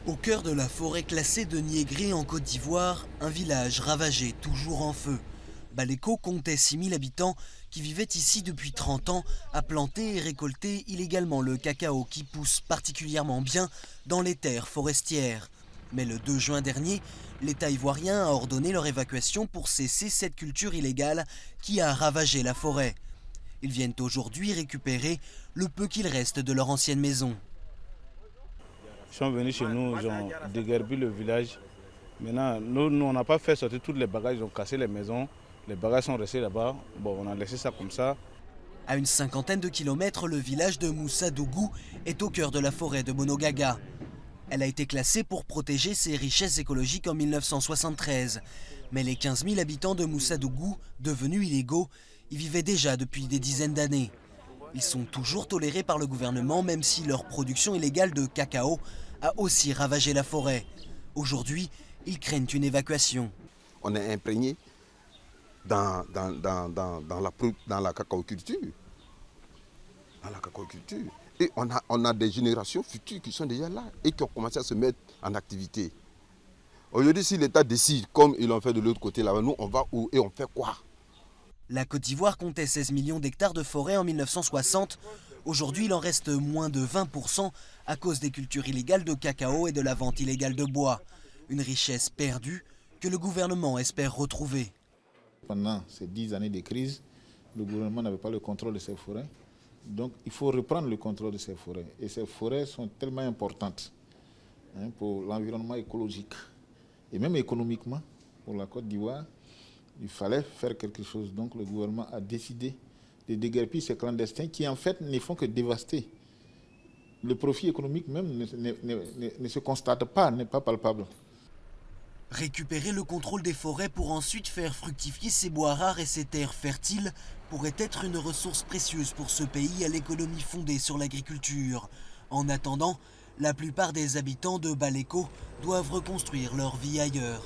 Au cœur de la forêt classée de Niégré en Côte d'Ivoire, un village ravagé, toujours en feu. Baleko comptait 6000 habitants qui vivaient ici depuis 30 ans à planter et récolter illégalement le cacao qui pousse particulièrement bien dans les terres forestières. Mais le 2 juin dernier, l'État ivoirien a ordonné leur évacuation pour cesser cette culture illégale qui a ravagé la forêt. Ils viennent aujourd'hui récupérer le peu qu'il reste de leur ancienne maison. Ils sont venus chez nous, ils ont déguerpi le village. Maintenant, nous on n'a pas fait sortir tous les bagages, ils ont cassé les maisons. Les bagages sont restés là-bas. Bon, on a laissé ça comme ça. À une cinquantaine de kilomètres, le village de Moussadougou est au cœur de la forêt de Monogaga. Elle a été classée pour protéger ses richesses écologiques en 1973. Mais les 15 000 habitants de Moussadougou, devenus illégaux, y vivaient déjà depuis des dizaines d'années. Ils sont toujours tolérés par le gouvernement, même si leur production illégale de cacao a aussi ravagé la forêt. Aujourd'hui, ils craignent une évacuation. On est imprégné dans la cacaoculture. Et on a des générations futures qui sont déjà là et qui ont commencé à se mettre en activité. Aujourd'hui, si l'État décide, comme ils l'ont fait de l'autre côté là-bas, nous on va où et on fait quoi? La Côte d'Ivoire comptait 16 millions d'hectares de forêt en 1960. Aujourd'hui, il en reste moins de 20% à cause des cultures illégales de cacao et de la vente illégale de bois. Une richesse perdue que le gouvernement espère retrouver. Pendant ces 10 années de crise, le gouvernement n'avait pas le contrôle de ces forêts. Donc il faut reprendre le contrôle de ces forêts. Et ces forêts sont tellement importantes pour l'environnement écologique et même économiquement pour la Côte d'Ivoire. Il fallait faire quelque chose. Donc le gouvernement a décidé de déguerpir ces clandestins qui en fait ne font que dévaster. Le profit économique même ne se constate pas, n'est pas palpable. Récupérer le contrôle des forêts pour ensuite faire fructifier ces bois rares et ces terres fertiles pourrait être une ressource précieuse pour ce pays à l'économie fondée sur l'agriculture. En attendant, la plupart des habitants de Baleko doivent reconstruire leur vie ailleurs.